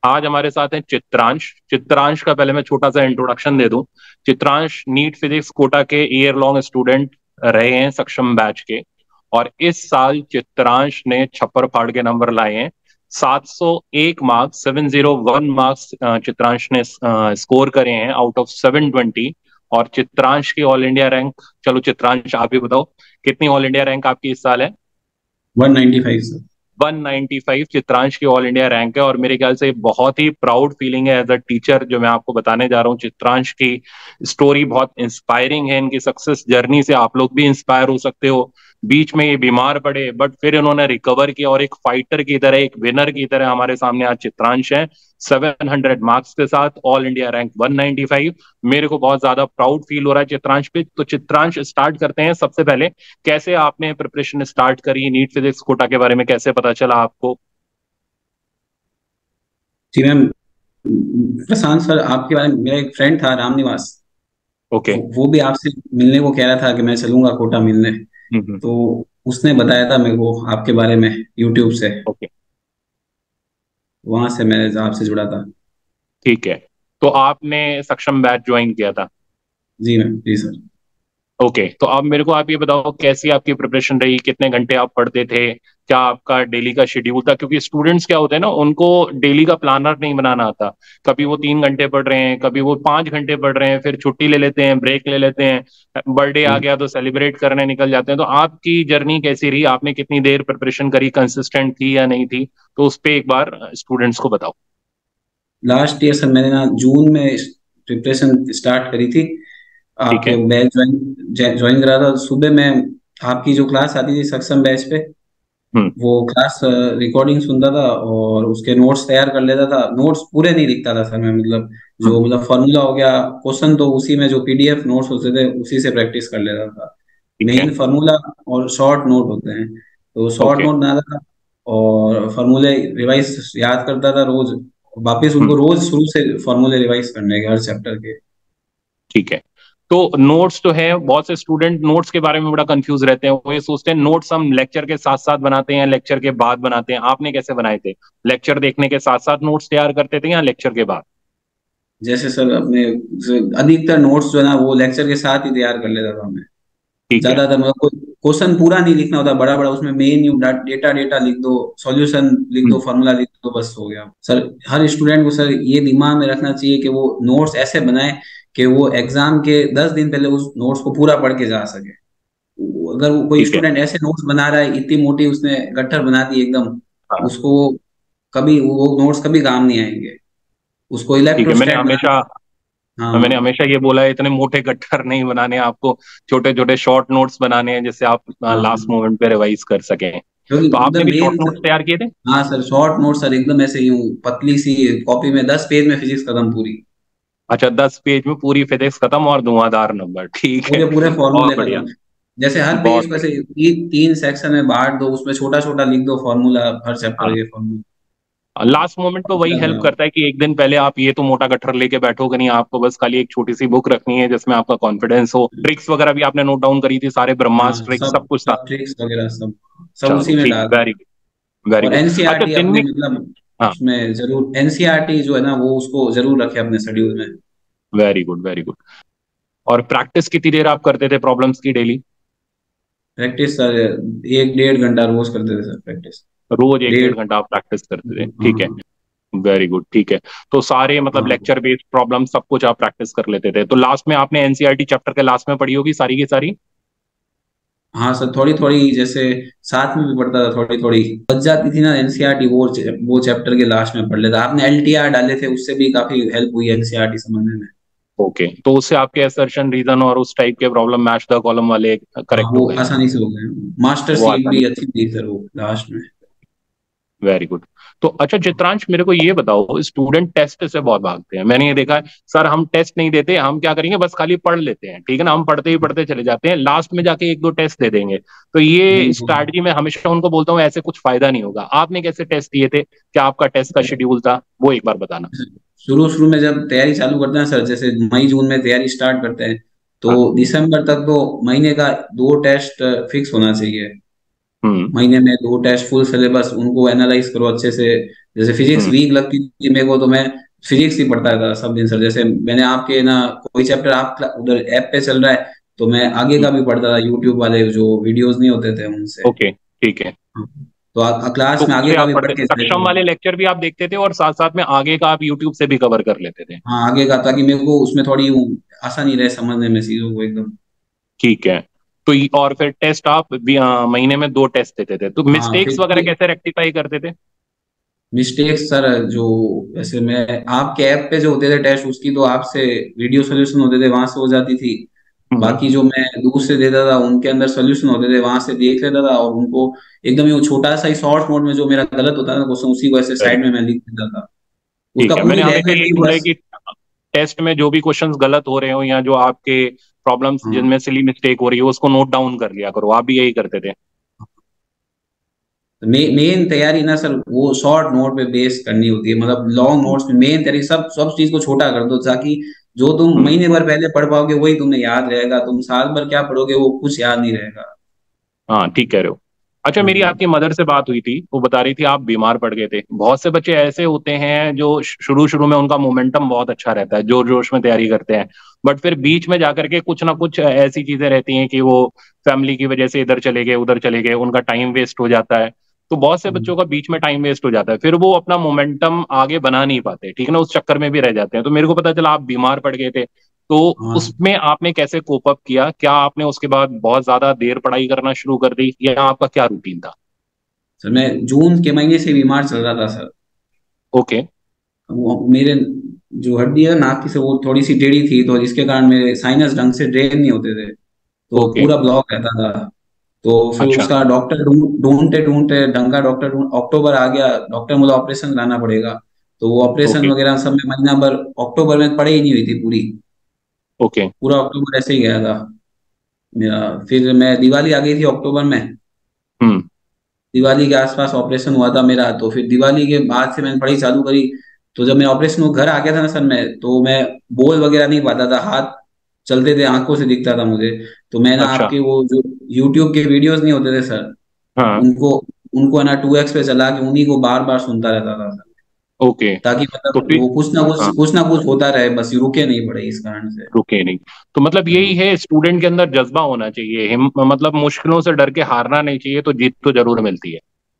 आज हमारे साथ हैं चित्रांश। चित्रांश का पहले मैं छोटा सा इंट्रोडक्शन दे दूं। चित्रांश नीट फिजिक्स कोटा के ईयर लॉन्ग स्टूडेंट रहे हैं सक्षम बैच के। और इस साल चित्रांश ने छप्पर फाड़ के नंबर लाए हैं। 701 मार्क्स, 701 मार्क्स चित्रांश ने स्कोर करे हैं आउट ऑफ 720। और चित्रांश की ऑल इंडिया रैंक, चलो चित्रांश आप ही बताओ कितनी ऑल इंडिया रैंक आपकी इस साल है? 195 सर। 195 चित्रांश की ऑल इंडिया रैंक है। और मेरे ख्याल से बहुत ही प्राउड फीलिंग है एज अ टीचर जो मैं आपको बताने जा रहा हूँ। चित्रांश की स्टोरी बहुत इंस्पायरिंग है। इनकी सक्सेस जर्नी से आप लोग भी इंस्पायर हो सकते हो। बीच में ये बीमार पड़े बट फिर इन्होंने रिकवर किया और एक फाइटर की तरह, एक विनर की तरह हमारे सामने आज चित्रांश है 700 मार्क्स के साथ, ऑल इंडिया रैंक 195। मेरे को बहुत ज्यादा प्राउड फील हो रहा है चित्रांश पे। तो चित्रांश, स्टार्ट करते हैं सबसे पहले, कैसे आपने प्रिपरेशन स्टार्ट करी? नीट फिजिक्स कोटा के बारे में कैसे पता चला आपको? जी मैम, प्रशांत सर आपके बारे में, मेरा एक फ्रेंड था रामनिवास। ओके। वो भी आपसे मिलने को कह रहा था कि मैं चलूंगा कोटा मिलने। हम्म। तो उसने बताया था मेरे को आपके बारे में यूट्यूब से। ओके। वहां से मैं आपसे जुड़ा था। ठीक है। तो आपने सक्षम बैच ज्वाइन किया था? जी मैम, जी सर। ओके। तो अब मेरे को आप ये बताओ कैसी आपकी प्रिपरेशन रही, कितने घंटे आप पढ़ते थे, क्या आपका डेली का शेड्यूल था? क्योंकि स्टूडेंट्स क्या होते हैं ना, उनको डेली का प्लानर नहीं बनाना आता। कभी वो 3 घंटे पढ़ रहे हैं, कभी वो 5 घंटे पढ़ रहे हैं, फिर छुट्टी ले लेते हैं, ब्रेक ले लेते हैं, बर्थडे आ गया तो सेलिब्रेट करने निकल जाते हैं। तो आपकी जर्नी कैसी रही? आपने कितनी देर प्रिपरेशन करी? कंसिस्टेंट थी या नहीं थी? तो उस पर एक बार स्टूडेंट्स को बताओ। लास्ट ईयर सर मैंने ना जून में प्रिपरेशन स्टार्ट करी थी। ठीक आपके है। बैच ज्वाइन ज्वाइन करा था सुबह में। आपकी जो क्लास आती थी सक्षम बैच पे, हम्म। वो क्लास रिकॉर्डिंग सुनता था और उसके नोट्स तैयार कर लेता था। नोट्स पूरे नहीं लिखता था सर मैं, मतलब हम्म। जो मतलब फॉर्मूला हो गया, क्वेश्चन तो उसी में जो पीडीएफ नोट्स होते थे उसी से प्रैक्टिस कर लेता था। ठीक है। मेन फार्मूला और शॉर्ट नोट होते हैं, तो शॉर्ट ओके। नोट बनाता था और फार्मूले रिवाइज याद करता था रोज। वापिस हम्म। उनको रोज शुरू से फार्मूले रिवाइज करने के हर चैप्टर के। ठीक है। तो नोट्स तो है, बहुत से स्टूडेंट नोट्स के बारे में बड़ा कंफ्यूज रहते हैं। वो ये सोचते हैं नोट्स हम लेक्चर के साथ साथ बनाते हैं, लेक्चर के बाद बनाते हैं। आपने कैसे बनाए थे? लेक्चर देखने के साथ साथ नोट्स तैयार करते थे या लेक्चर के बाद? जैसे सर अपने अधिकतर नोट्स जो है ना वो लेक्चर के साथ ही तैयार कर लेता था मैं। ठीक है। ज्यादातर मतलब कोई क्वेश्चन पूरा नहीं लिखना होता, बड़ा बड़ा उसमें मेन यू डेटा डेटा लिख दो, सॉल्यूशन लिख दो, हम्म। फार्मूला लिख दो, बस हो गया सर। हर स्टूडेंट को सर ये दिमाग में रखना चाहिए कि वो नोट्स ऐसे बनाए कि वो एग्जाम के 10 दिन पहले उस नोट्स को पूरा पढ़ के जा सके। अगर वो कोई ठीक है। स्टूडेंट ऐसे नोट्स बना रहा है, इतनी मोटी उसने गट्ठर बना दी एकदम, हाँ। उसको कभी वो नोट्स कभी काम नहीं आएंगे। उसको ठीक है। इलेक्ट्रोस्टैट बनाना। मैंने हाँ हमेशा ये बोला है, इतने मोटे गट्ठर नहीं बनाने हैं आपको, छोटे छोटे शॉर्ट नोट्स बनाने हैं जिससे आप लास्ट हाँ, मोमेंट पे रिवाइज कर सकें। क्योंकि तो आपने मतलब भी शॉर्ट मेन। नोट्स तैयार किए थे? हाँ सर, शॉर्ट नोट सर एकदम ऐसे यूं पतली सी कॉपी में 10 पेज में फिजिक्स खत्म पूरी। अच्छा, 10 पेज में पूरी फिजिक्स खत्म और धुआंधार नंबर, ठीक है। पूरे पूरे बहुत फॉर्मूले बढ़िया। खत्म। जैसे हर पेज बहुत को ऐसे बढ़िया। तीन सेक्शन में बांट दो, उसमें छोटा छोटा लिख दो फॉर्मूला, हर चैप्टर हाँ। के फॉर्मूला। लास्ट मोमेंट पे वही हेल्प करता है कि एक दिन पहले आप ये तो मोटा गट्ठर लेके बैठोगे नहीं। आपको बस खाली एक छोटी सी बुक रखनी है जिसमें आपका कॉन्फिडेंस हो। ट्रिक्स वगैरह भी आपने नोट डाउन करी थी, सारे ब्रह्मास्त्र हाँ, ट्रिक्स सब सब कुछ था? सब ट्रिक्स वगैरह सब सब चलो उसी में ठीक, डाल वेरी दो। गुड, वेरी और गुड। अच्छा, एनसीईआरटी दिन अपने में। मतलब हाँ। उसमें जरूर एनसीईआरटी जो है ना वो उसको जरूर रखे अपने शेड्यूल में। Very good, very good. और प्रैक्टिस कितनी देर आप करते थे प्रॉब्लम्स की डेली? प्रैक्टिस सर 1-1.5 घंटा रोज करते थे सर प्रैक्टिस। रोज एक डेढ़। डेढ़ घंटा आप प्रैक्टिस करते थे, ठीक है। हाँ वेरी गुड, ठीक है। तो सारे मतलब हाँ लेक्चर बेस्ड प्रॉब्लम सब कुछ आप प्रैक्टिस कर लेते थे। तो लास्ट में आपने एनसीईआरटी चैप्टर के लास्ट में पढ़ी होगी सारी की सारी? हाँ सर, थोड़ी थोड़ी जैसे साथ में भी पढ़ता था, थोड़ी थोड़ी बच जाती थी ना एनसीईआरटी, वो चैप्टर के लास्ट में पढ़ लेता। आपने एलटीआर डाले थे, उससे भी काफी हेल्प हुई एनसीईआरटी समझने में। ओके, तो उससे आपके असर्शन रीजन और उस टाइप के प्रॉब्लम मैच द कॉलम वाले हाँ, करेक्ट हो वो गए? आसानी से हो गए। मास्टर वो सीट आसानी। भी अच्छी थी सर वो लास्ट में। Very good. तो अच्छा चित्रांश, मेरे को ये बताओ, स्टूडेंट टेस्ट से बहुत भागते हैं, मैंने ये देखा है। सर हम टेस्ट नहीं देते, हम क्या करेंगे, बस खाली पढ़ लेते हैं, ठीक है ना, हम पढ़ते ही पढ़ते चले जाते हैं, लास्ट में जाके एक दो टेस्ट दे देंगे। तो ये बिल्कुल। स्ट्रैटेजी में हमेशा उनको बोलता हूँ ऐसे कुछ फायदा नहीं होगा। आपने कैसे टेस्ट दिए थे? क्या आपका टेस्ट का शेड्यूल था, वो एक बार बताना। शुरू शुरू में जब तैयारी चालू करते हैं सर, जैसे मई जून में तैयारी स्टार्ट करते हैं, तो हाँ। दिसंबर तक तो महीने का 2 टेस्ट फिक्स होना चाहिए। हम्म। महीने में 2 टेस्ट फुल सिलेबस, उनको एनालाइज करो अच्छे से। जैसे फिजिक्स हम्म। वीक लगती थी मेरे को, तो मैं फिजिक्स ही पढ़ता था सब दिन सर। जैसे मैंने आपके ना कोई चैप्टर आप उधर ऐप पे चल रहा है, तो मैं आगे हम्म। का भी पढ़ता था, यूट्यूब वाले जो वीडियोस नहीं होते थे उनसे। ओके, ठीक है। हाँ। तो क्लास तो में आगे उससे का आप भी पढ़ पढ़ते के थे, सक्षम वाले लेक्चर भी आप देखते थे और साथ साथ में आगे का आप यूट्यूब से भी कवर कर लेते थे? हाँ आगे का, ताकि मेरे को उसमें थोड़ी आसानी रहे समझने में चीजों को एकदम। ठीक है। तो और फिर टेस्ट आप महीने में 2 टेस्ट देते थे, तो हाँ मिस्टेक्स वगैरह फिर कैसे रेक्टिफाई करते थे? मिस्टेक्स सर, जो वैसे मैं आपके ऐप पे जो होते थे टेस्ट, उसकी तो आपसे वीडियो सोल्यूशन होते थे, वहां से हो जाती थी। हम्म। बाकी जो मैं दूसरे देता था उनके अंदर सोल्यूशन होते थे, वहां से देख लेता था, और उनको एकदम ही वो छोटा सा ही शॉर्ट नोट में जो मेरा गलत होता था क्वेश्चन, उसी को ऐसे वेरी साइड में गुड। मैं लिख देता था। ठीक उसका है, मैंने पूरी हमेशा लैंग्वेज यही थी सुना है बस। कि टेस्ट में जो भी क्वेश्चंस गलत हो रहे हो या जो आपके प्रॉब्लम्स हाँ जिनमें सिली मिस्टेक हो रही है उसको नोट डाउन कर लिया करो, आप भी यही करते थे? मेन तैयारी ना सर, वो शॉर्ट नोट पे बेस करनी होती है। मतलब लॉन्ग हम्म। नोट्स में मेन तैयारी सब सब चीज को छोटा कर दो, ताकि जो तुम हम्म। महीने भर पहले पढ़ पाओगे वही तुम्हें याद रहेगा। तुम साल भर क्या पढ़ोगे वो कुछ याद नहीं रहेगा। हाँ, ठीक कह रहे हो। अच्छा, मेरी हाँ आपकी मदर से बात हुई थी, वो बता रही थी आप बीमार पड़ गए थे। बहुत से बच्चे ऐसे होते हैं जो शुरू शुरू में उनका मोमेंटम बहुत अच्छा रहता है, जोर जोश में तैयारी करते हैं, बट फिर बीच में जाकर के कुछ ना कुछ ऐसी चीजें रहती हैं कि वो फैमिली की वजह से इधर चले गए उधर चले गए, उनका टाइम वेस्ट हो जाता है। तो बहुत से बच्चों का बीच में टाइम वेस्ट हो जाता है, फिर वो अपना मोमेंटम आगे बना नहीं पाते, ठीक है ना, उस चक्कर में भी रह जाते हैं। तो मेरे को पता चला आप बीमार पड़ गए थे, तो हाँ उसमें आपने कैसे कोप अप किया? क्या आपने उसके बाद बहुत ज्यादा देर पढ़ाई करना शुरू कर दी या आपका क्या रूटीन था? सर, मैं जून के महीने से बीमार चल रहा था सर। ओके। मेरे जो हड्डी है नाक की से, वो थोड़ी सी टेढ़ी थी, तो जिसके कारण मेरे साइनस ढंग से ड्रेन नहीं होते थे, तो ओके। पूरा ब्लॉक रहता था। तो फिर अच्छा। उसका डॉक्टर ढूंढते ढूंढते ढंग का डॉक्टर अक्टूबर आ गया, डॉक्टर बोला ऑपरेशन कराना पड़ेगा। तो वो ऑपरेशन ओके। वगैरह सब में महीना भर अक्टूबर में पढ़ाई ही नहीं हुई थी पूरी। ओके। पूरा अक्टूबर ऐसे ही गया था मेरा। फिर मैं दिवाली आ गई थी अक्टूबर में, हम्म। दिवाली के आसपास ऑपरेशन हुआ था मेरा। तो फिर दिवाली के बाद से मैंने पढ़ाई चालू करी। तो जब मैं ऑपरेशन को घर आ गया था ना सर, मैं तो मैं बोल वगैरह नहीं पाता था, हाथ चलते थे, आंखों से दिखता था मुझे। तो मैं ना अच्छा। आपके वो जो यूट्यूब के वीडियोस नहीं होते थे सर, हाँ। उनको उनको है ना 2x पे चला के उन्हीं को बार बार सुनता रहता था सर, ओके। ताकि तो मतलब फिर वो कुछ ना कुछ हाँ, कुछ ना कुछ होता रहे, बस ये रुके नहीं पड़े इस कारण से। रुके नहीं। तो मतलब यही हाँ है, स्टूडेंट के अंदर जज्बा होना चाहिए, मतलब मुश्किलों से डर के हारना नहीं चाहिए, तो जीत तो जरूर मिलती है।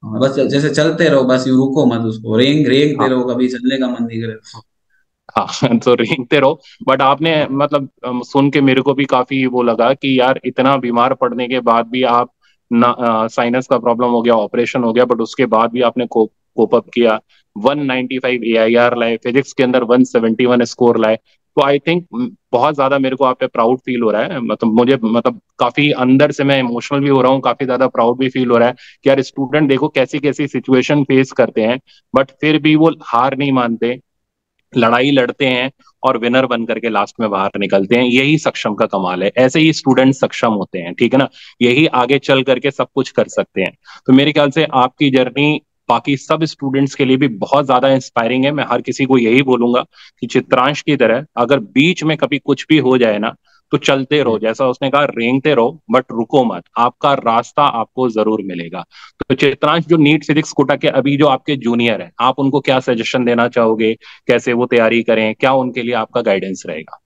हाँ, बस जैसे चलते रहो, बस यूं रुको मत, उसको रेंगते हाँ। रहो, कभी चलने का मन नहीं करे। हाँ तो रेंगते रहो। बट आपने मतलब सुन के मेरे को भी काफी वो लगा कि यार इतना बीमार पड़ने के बाद भी आप ना, साइनस का प्रॉब्लम हो गया, ऑपरेशन हो गया, बट उसके बाद भी आपने कोप अप किया। 195 AIR लाए, फिजिक्स के अंदर 171 स्कोर लाए। तो आई थिंक बहुत ज्यादा मेरे को आप पे प्राउड फील हो रहा है, मतलब मुझे मतलब काफी अंदर से मैं इमोशनल भी हो रहा हूँ, काफी ज्यादा प्राउड भी फील हो रहा है कि यार स्टूडेंट देखो कैसी कैसी सिचुएशन फेस करते हैं, बट फिर भी वो हार नहीं मानते, लड़ाई लड़ते हैं और विनर बन करके लास्ट में बाहर निकलते हैं। यही सक्षम का कमाल है, ऐसे ही स्टूडेंट सक्षम होते हैं, ठीक है ना, यही आगे चल करके सब कुछ कर सकते हैं। तो मेरे ख्याल से आपकी जर्नी बाकी सब स्टूडेंट्स के लिए भी बहुत ज्यादा इंस्पायरिंग है। मैं हर किसी को यही बोलूंगा कि चित्रांश की तरह अगर बीच में कभी कुछ भी हो जाए ना, तो चलते रहो, जैसा उसने कहा रेंगते रहो, बट रुको मत, आपका रास्ता आपको जरूर मिलेगा। तो चित्रांश, जो नीट फिजिक्स कोटा के अभी जो आपके जूनियर हैं, आप उनको क्या सजेशन देना चाहोगे? कैसे वो तैयारी करें, क्या उनके लिए आपका गाइडेंस रहेगा?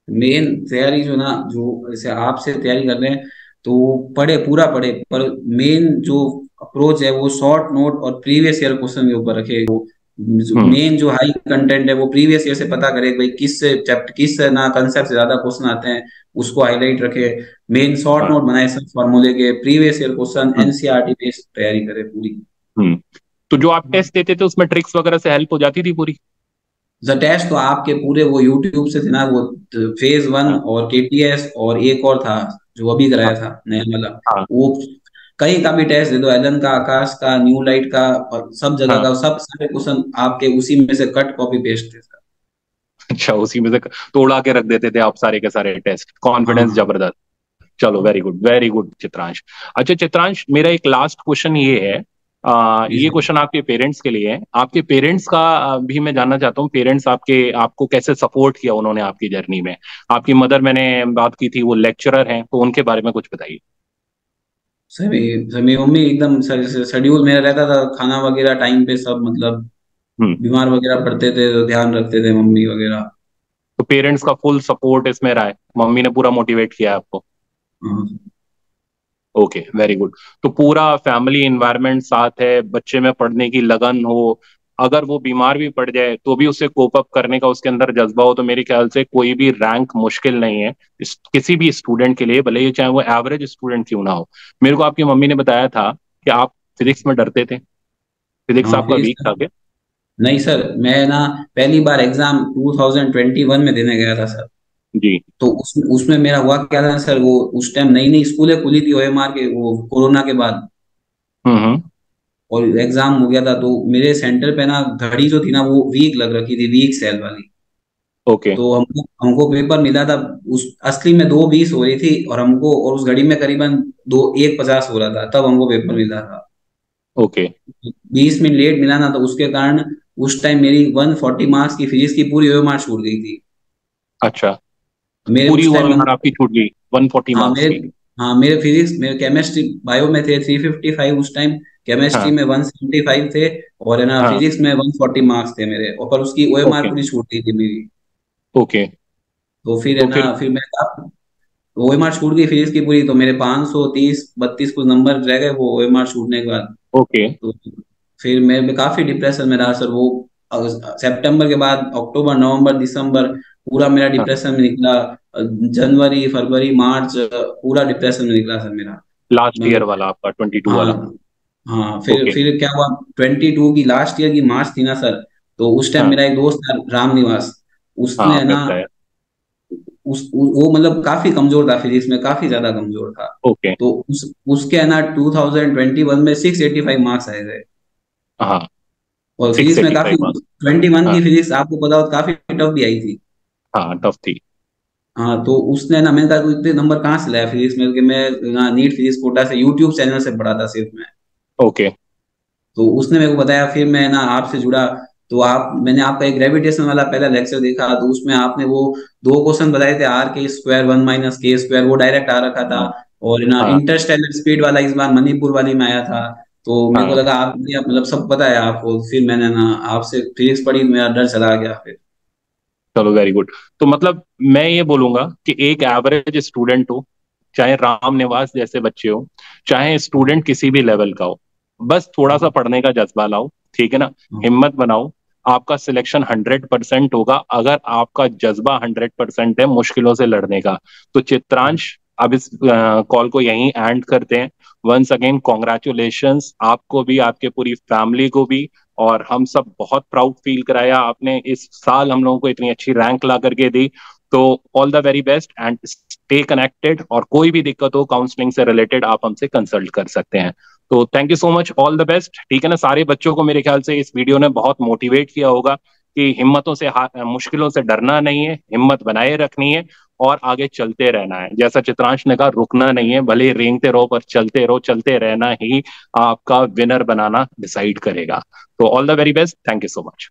मेन तैयारी जो ना, जो जैसे आपसे तैयारी कर रहे हैं, तो पढ़े पूरा पढ़े, पर मेन जो अप्रोच है वो शॉर्ट नोट और प्रीवियस ईयर क्वेश्चन के ऊपर रखे। वो हम्म। मेन जो हाई कंटेंट है वो प्रीवियस ईयर से पता करे कि भाई किस चैप्टर किस ना कंसेप्ट से ज्यादा क्वेश्चन आते हैं, उसको हाईलाइट रखे। मेन शॉर्ट हाँ। नोट बनाए सब फॉर्मूले के, प्रीवियस ईयर क्वेश्चन हम्म। एनसीईआरटी बेस्ड तैयारी करे पूरी। हम्म। तो जो आप टेस्ट देते थे उसमें ट्रिक्स वगैरह से हेल्प हो जाती थी पूरी? द टेस्ट तो आपके पूरे वो यूट्यूब से थे ना, वो फेज 1 हाँ। और केटीएस, और एक और था जो अभी हाँ। कराया था नया वाला। हाँ। वो कहीं का भी टेस्ट दे दो, एलन का, आकाश का, न्यू लाइट का, और सब जगह हाँ। का सब सारे क्वेश्चन आपके उसी में से कट कॉपी पेस्ट थे सर। अच्छा, उसी में से तोड़ा के रख देते थे आप सारे के सारे टेस्ट, कॉन्फिडेंस हाँ जबरदस्त। चलो, वेरी गुड चित्रांश। अच्छा चित्रांश, मेरा एक लास्ट क्वेश्चन ये है, जी ये सर। क्वेश्चन आपके पेरेंट्स के लिए है। आपके पेरेंट्स का भी मैं जानना चाहता हूँ, पेरेंट्स आपके आपको कैसे सपोर्ट किया उन्होंने आपकी जर्नी में? आपकी मदर, मैंने बात की थी, वो लेक्चरर हैं, तो उनके बारे में कुछ बताइए। सर सर मेरी मम्मी एकदम शेड्यूल मेरा रहता था, खाना वगैरह टाइम पे सब, मतलब हम्म। बीमार वगैरह पड़ते थे तो ध्यान रखते थे मम्मी वगैरह। तो पेरेंट्स का फुल सपोर्ट इसमें रहा है, मम्मी ने पूरा मोटिवेट किया है आपको। हाँ। Okay, very good. तो पूरा फैमिली इन्वायरमेंट साथ है, बच्चे में पढ़ने की लगन हो, अगर वो बीमार भी पड़ जाए तो भी उसे कोप अप करने का उसके अंदर जज्बा हो, तो मेरे ख्याल से कोई भी रैंक मुश्किल नहीं है किसी भी स्टूडेंट के लिए, भले ही चाहे वो एवरेज स्टूडेंट क्यों ना हो। मेरे को आपकी मम्मी ने बताया था कि आप फिजिक्स में डरते थे, फिजिक्स हाँ आपका फिर वीक था क्या? नहीं सर, मैं ना पहली बार एग्जाम 2021 में देने गया था सर। जी। तो उसमें मेरा हुआ क्या था सर, वो उस टाइम नई नई स्कूलें खुली थी ओएमआर के, वो कोरोना के बाद, हम्म। और एग्जाम हो गया था। तो मेरे सेंटर पे ना घड़ी जो थी ना वो वीक लग रखी थी, वीक सेल वाली। ओके। तो हमको हमको पेपर मिला था, उस असली में 2:20 हो रही थी, और हमको, और उस घड़ी में करीबन 1:50 हो रहा था, तब हमको पेपर मिला था। ओके। 20 मिनट लेट मिला ना, तो उसके कारण उस टाइम मेरी 140 मार्क्स की फिजिक्स की पूरी ओएमआर छूट गई थी। अच्छा, मेरे पूरी उस टाइम ओवरऑल नंबर, आपकी छूट गई 140 हाँ मार्क्स मेरे, की? हाँ मेरे फिजिक्स, मेरे केमिस्ट्री बायो में थे 355 उस टाइम, केमिस्ट्री हाँ। में 175 थे, और है ना हाँ। फिजिक्स में 140 मार्क्स थे मेरे, और पर उसकी ओएमआर ओके। पूरी छूट गई थी मेरी। ओके। तो फिर है तो ना, फिर? फिर मैं ओएमआर छूट गई फिजिक्स की पूरी, तो मेरे 530 32 कुछ नंबर रह गए वो ओएमआर छूटने के बाद। ओके। तो फिर मैं काफी डिप्रेशन में रहा सर वो। सितंबर के बाद अक्टूबर नवंबर दिसंबर पूरा मेरा हाँ, डिप्रेशन में निकला। जनवरी फरवरी मार्च पूरा डिप्रेशन में निकला सर मेरा। लास्ट ईयर मतलब, वाला आपका 22 हाँ वाला? हाँ, फिर ओके। फिर क्या हुआ, 22 की लास्ट ईयर की मार्च थी ना सर। तो उस टाइम हाँ। मेरा एक दोस्त था राम निवास, हाँ, उसने है आपने ना, बताया। वो मतलब काफी कमजोर था फिजिक्स में, काफी ज्यादा कमजोर था। ओके। तो उसके है ना 2021 में 685 मार्क्स आए थे। हाँ, और सिक्स फिजिक्स में एटी काफी, फाइव मार्क्स 21 हाँ। की फिजिक्स आपको पता हो तो काफी टफ भी आई थी। हाँ, टफ थी। हाँ, तो उसने ना, मैंने कहा तू इतने नंबर कहाँ से लाया फिजिक्स में, कि मैं ना नीट फिजिक्स कोटा से यूट्यूब चैनल से पढ़ा था सिर्फ मैं। ओके। तो उसने मेरे को बताया, फिर मैं ना आपसे जुड़ा। तो मैंने आपका एक ग्रेविटेशन वाला पहला लेक्चर देखा, तो उसमें आपने वो दो क्वेश्चन बताए थे, R² 1 - K², वो डायरेक्ट आ रखा था। हाँ। और ना हाँ। इंटरस्टेलर स्पीड वाला इस बार मणिपुर वाली में आया था। तो मेरे को हाँ, लगा आप मतलब सब पता है आपको, फिर मैंने ना आपसे फिजिक्स पढ़ी, मेरा डर चला गया फिर। चलो वेरी गुड। तो मतलब मैं ये बोलूंगा कि एक एवरेज स्टूडेंट हो, चाहे राम निवास जैसे बच्चे हो, चाहे स्टूडेंट किसी भी लेवल का हो, बस थोड़ा सा पढ़ने का जज्बा लाओ, ठीक है ना? हिम्मत बनाओ। आपका सिलेक्शन 100% होगा अगर आपका जज्बा 100% है मुश्किलों से लड़ने का। तो चित्रांश, अब इस कॉल को यहीं एंड करते हैं। वंस अगेन कॉन्ग्रेचुलेशंस आपको भी, आपके पूरी फैमिली को भी, और हम सब बहुत प्राउड फील कराया, आपने इस साल हम लोगों को इतनी अच्छी रैंक ला करके दी। तो all the very best and stay connected, और कोई भी दिक्कत हो काउंसलिंग से रिलेटेड आप हमसे कंसल्ट कर सकते हैं। तो thank you so much, all the best, ठीक है ना? सारे बच्चों को मेरे ख्याल से इस वीडियो ने बहुत मोटिवेट किया होगा कि हिम्मतों से, मुश्किलों से डरना नहीं है, हिम्मत बनाए रखनी है और आगे चलते रहना है। जैसा चित्रांश ने कहा, रुकना नहीं है, भले ही रेंगते रहो पर चलते रहो, चलते रहना ही आपका विनर बनाना डिसाइड करेगा। तो all the very best, thank you so much.